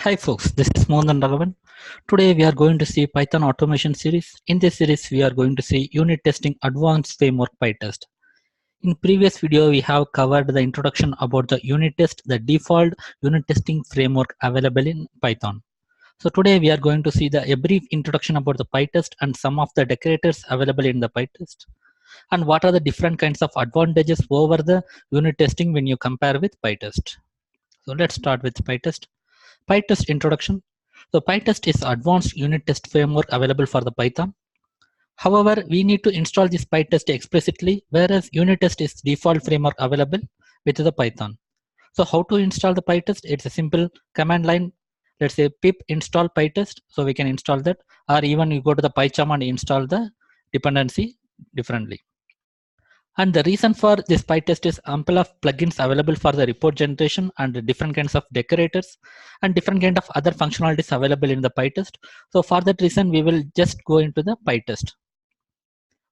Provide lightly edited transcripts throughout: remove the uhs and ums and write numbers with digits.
Hi folks, this is Mohan Raghavan. Today we are going to see Python automation series. In this series we are going to see unit testing advanced framework Pytest. In previous video we have covered the introduction about the unit test, the default unit testing framework available in Python. So today we are going to see a brief introduction about the Pytest and some of the decorators available in the Pytest and what are the different kinds of advantages over the unit testing when you compare with Pytest. So let's start with Pytest. Pytest introduction. So Pytest is advanced unit test framework available for the Python. However, we need to install this Pytest explicitly, whereas unit test is default framework available with the Python. So how to install the Pytest? It's a simple command line. Let's say pip install Pytest. So we can install that, or even you go to the PyCharm and install the dependency differently. And the reason for this Pytest is ample of plugins available for the report generation and different kinds of decorators and different kind of other functionalities available in the Pytest. So for that reason, we will just go into the Pytest.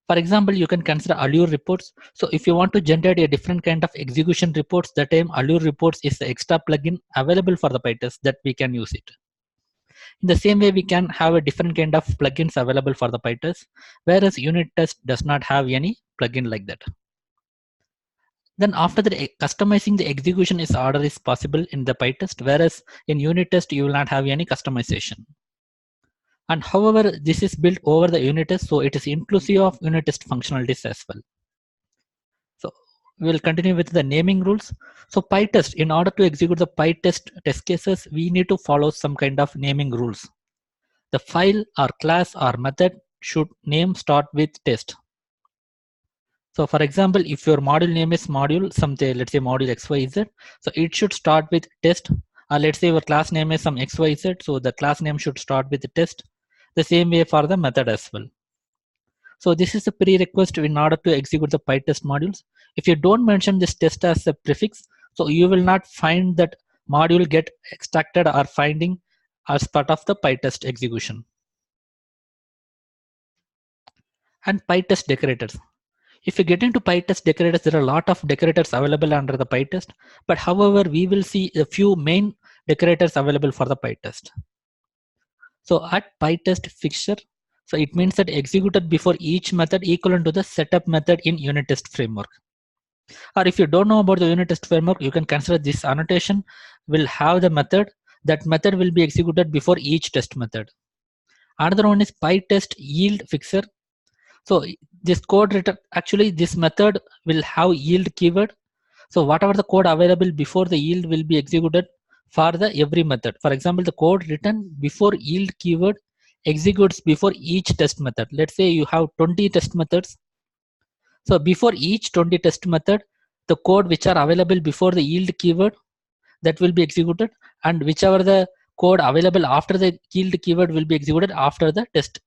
For example, you can consider Allure reports. So if you want to generate a different kind of execution reports, that time Allure reports is the extra plugin available for the Pytest that we can use it. In the same way, we can have a different kind of plugins available for the Pytest, whereas unit test does not have any plugin like that. Then after that, customizing the execution is order is possible in the Pytest, whereas in unit test, you will not have any customization. And however, this is built over the unit test, so it is inclusive of unit test functionalities as well. So we will continue with the naming rules. So Pytest, in order to execute the Pytest test cases, we need to follow some kind of naming rules. The file or class or method should name start with test. So for example, if your module name is module something, let's say module XYZ, so it should start with test. Or let's say your class name is some XYZ, so the class name should start with test. The same way for the method as well. So this is a prerequisite in order to execute the Pytest modules. If you don't mention this test as a prefix, so you will not find that module get extracted or finding as part of the Pytest execution. And Pytest decorators. If you get into Pytest decorators, there are a lot of decorators available under the Pytest, but however, we will see a few main decorators available for the Pytest. So at Pytest fixture, so it means that executed before each method equivalent to the setup method in unit test framework. Or if you don't know about the unit test framework, you can consider this annotation will have the method. That method will be executed before each test method. Another one is Pytest yield fixer. So this code written, actually this method will have yield keyword. So whatever the code available before the yield will be executed for the every method. For example, the code written before yield keyword executes before each test method. Let's say you have 20 test methods. So before each 20 test method, the code which are available before the yield keyword that will be executed, and whichever the code available after the yield keyword will be executed after the test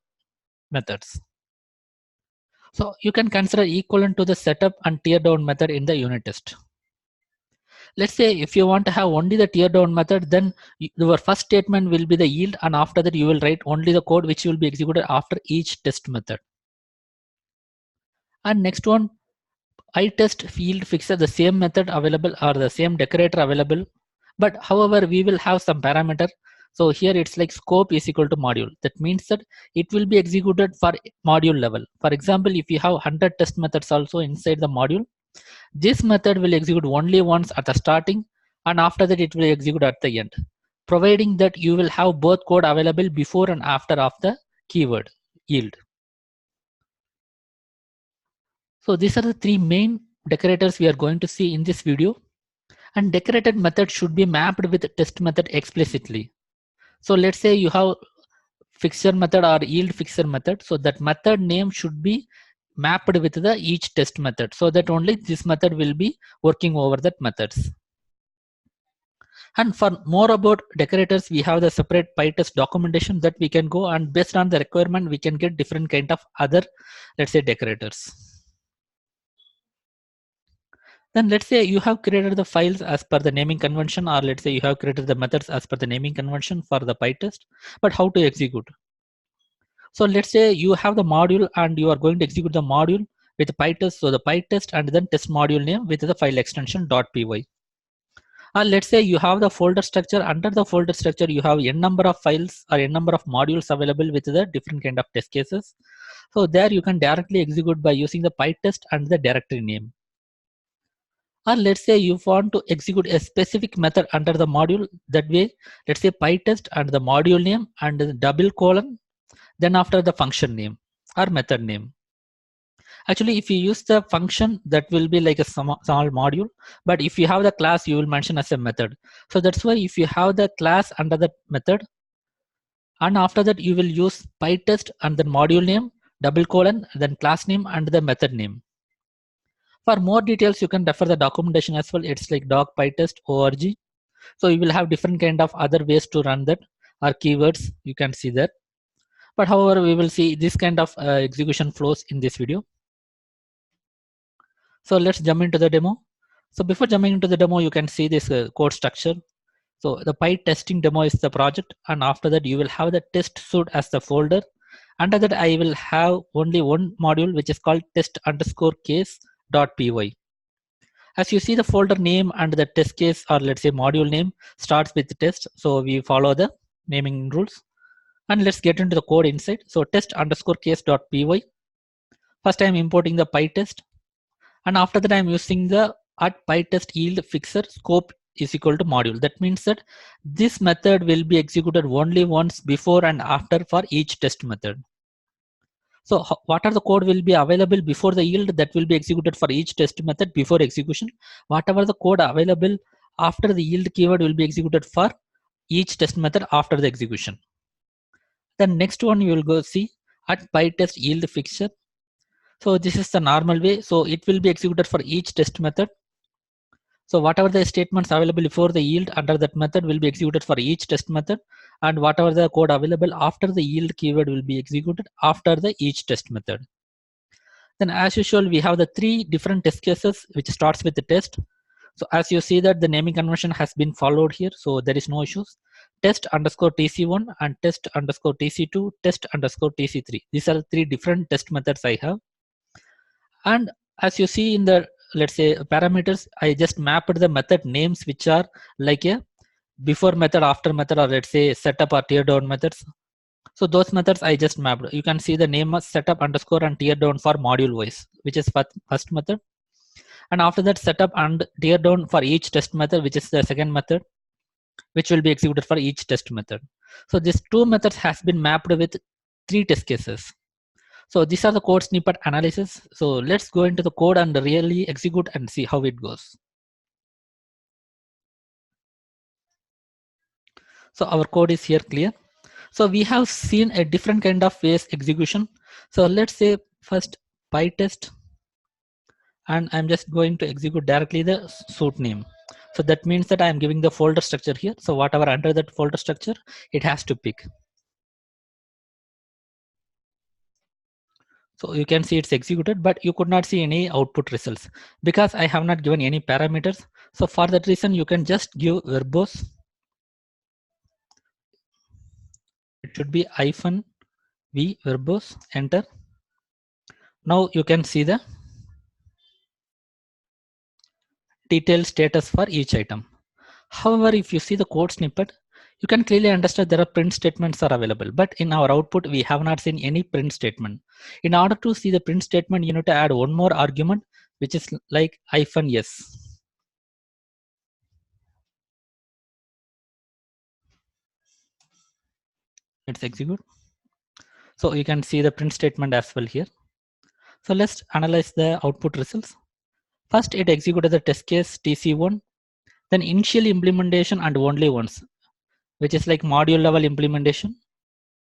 methods. So you can consider equivalent to the setup and tear down method in the unit test. Let's say if you want to have only the tear down method, then your first statement will be the yield, and after that you will write only the code which will be executed after each test method. And next one, Pytest field fixer, the same method available or the same decorator available, but however we will have some parameter. So here it's like scope is equal to module. That means that it will be executed for module level. For example, if you have 100 test methods also inside the module, this method will execute only once at the starting, and after that it will execute at the end, providing that you will have both code available before and after of the keyword yield. So these are the three main decorators we are going to see in this video. And decorated method should be mapped with test method explicitly. So let's say you have fixer method or yield fixer method. So that method name should be mapped with the each test method, so that only this method will be working over that methods. And for more about decorators, we have the separate Pytest documentation that we can go, and based on the requirement, we can get different kind of other, let's say, decorators. Then let's say you have created the files as per the naming convention, or let's say you have created the methods as per the naming convention for the Pytest, but how to execute? So let's say you have the module and you are going to execute the module with Pytest. So the Pytest and then test module name with the file extension .py. Or let's say you have the folder structure. Under the folder structure, you have n number of files or n number of modules available with the different kind of test cases. So there you can directly execute by using the Pytest and the directory name. Or let's say you want to execute a specific method under the module. That way, let's say Pytest and the module name and the double colon, then after the function name or method name. Actually, if you use the function, that will be like a small module. But if you have the class, you will mention as a method. So that's why if you have the class under the method, and after that you will use Pytest and then module name, double colon, then class name and the method name. For more details, you can refer the documentation as well. It's like doc.pytest.org. So you will have different kind of other ways to run that or keywords you can see there. But however, we will see this kind of execution flows in this video. So let's jump into the demo. So before jumping into the demo, you can see this code structure. So the Pytesting demo is the project, and after that you will have the test suite as the folder. Under that I will have only one module which is called test_case.py. As you see, the folder name and the test case, or let's say module name, starts with test. So we follow the naming rules. And let's get into the code inside. So test_case.py. First I'm importing the Pytest. And after that I'm using the @pytest yield fixer scope is equal to module. That means that this method will be executed only once before and after for each test method. So what are the code will be available before the yield that will be executed for each test method before execution. Whatever the code available after the yield keyword will be executed for each test method after the execution. The next one you will go see @pytest yield fixture. So this is the normal way. So it will be executed for each test method. So whatever the statements available before the yield under that method will be executed for each test method, and whatever the code available after the yield keyword will be executed after the each test method. Then as usual, we have the three different test cases which starts with the test. So as you see that the naming convention has been followed here, so there is no issues. Test_tc1 and test_tc2, test_tc3. These are the three different test methods I have. And as you see in the, let's say, parameters, I just mapped the method names which are like a before method, after method, or let's say setup or tear down methods. So those methods I just mapped. You can see the name of setup underscore and tear down for module wise, which is first method. And after that, setup and tear down for each test method, which is the second method, which will be executed for each test method. So these two methods has been mapped with three test cases. So these are the code snippet analysis. So let's go into the code and really execute and see how it goes. So our code is here clear. So we have seen a different kind of ways execution. So let's say first Pytest, and I'm just going to execute directly the suite name. So that means that I'm giving the folder structure here. So whatever under that folder structure, it has to pick. So you can see it's executed, but you could not see any output results because I have not given any parameters. So for that reason, you can just give verbose. It should be -v verbose, enter. Now you can see the detailed status for each item. However, if you see the code snippet, you can clearly understand there are print statements are available, but in our output, we have not seen any print statement. In order to see the print statement, you need to add one more argument, which is like -s. Let's execute. So you can see the print statement as well here. So let's analyze the output results. First, it executed the test case TC1, then initial implementation and only once, which is like module level implementation.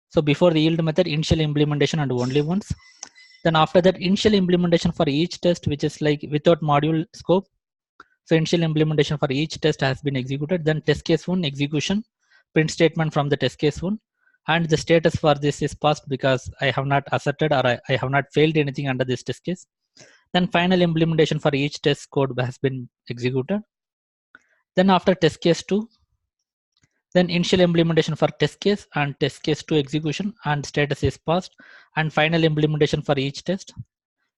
So before the yield method, initial implementation and only once. Then after that, initial implementation for each test, which is like without module scope. So initial implementation for each test has been executed. Then test case 1 execution, print statement from the test case 1. And the status for this is passed because I have not asserted or I have not failed anything under this test case. Then final implementation for each test code has been executed. Then after test case 2, then initial implementation for test case and test case 2 execution and status is passed, and final implementation for each test.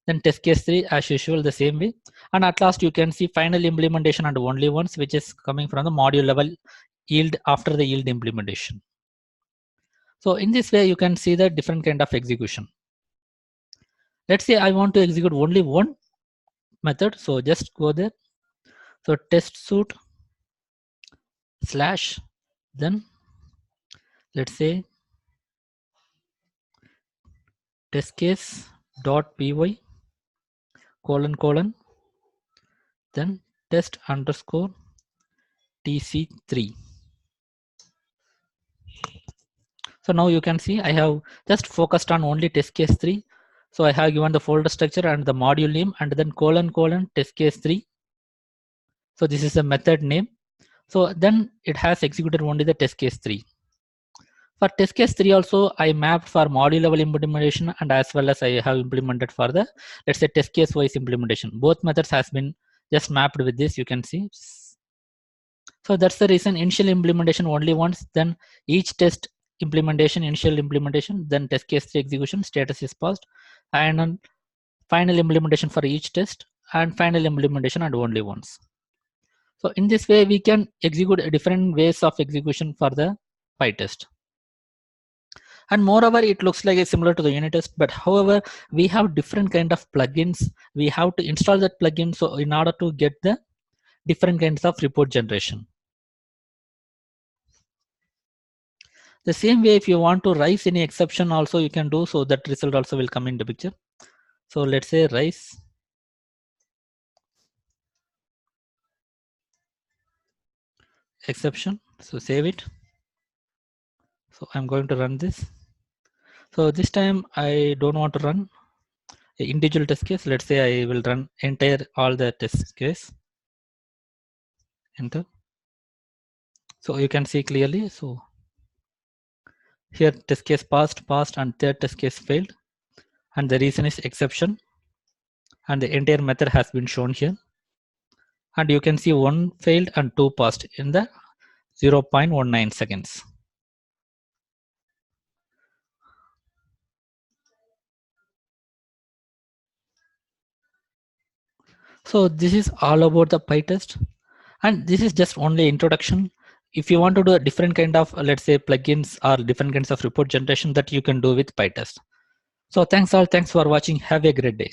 then test case 3 as usual the same way, and at last you can see final implementation and only once, which is coming from the module level yield after the yield implementation. So in this way you can see the different kind of execution. Let's say I want to execute only one method, so just go there. So test suite slash, then let's say test case dot py colon then test underscore tc3. So now you can see I have just focused on only test case 3. So I have given the folder structure and the module name and then colon test case 3. So this is the method name. So then it has executed only the test case 3. For test case 3 also I mapped for module level implementation, and as well as I have implemented for the, let's say, test case wise implementation. Both methods has been just mapped with this, you can see. So that's the reason initial implementation only once, then each test implementation, initial implementation, then test case 3 execution status is passed, and then final implementation for each test, and final implementation and only once. So in this way we can execute different ways of execution for the Pytest. And moreover, it looks like it's similar to the unit test, but however, we have different kind of plugins. We have to install that plugin, so in order to get the different kinds of report generation. The same way, if you want to raise any exception also you can do, so that result also will come into picture. So let's say raise exception, so save it. So I'm going to run this. So this time I don't want to run individual test case. Let's say I will run entire all the test case. Enter. So you can see clearly. So here test case passed, and third test case failed, and the reason is exception, and the entire method has been shown here, and you can see one failed and two passed in the 0.19 seconds. So this is all about the Pytest, and this is just only introduction. If you want to do a different kind of, let's say, plugins or different kinds of report generation, that you can do with Pytest. So thanks all, thanks for watching. Have a great day.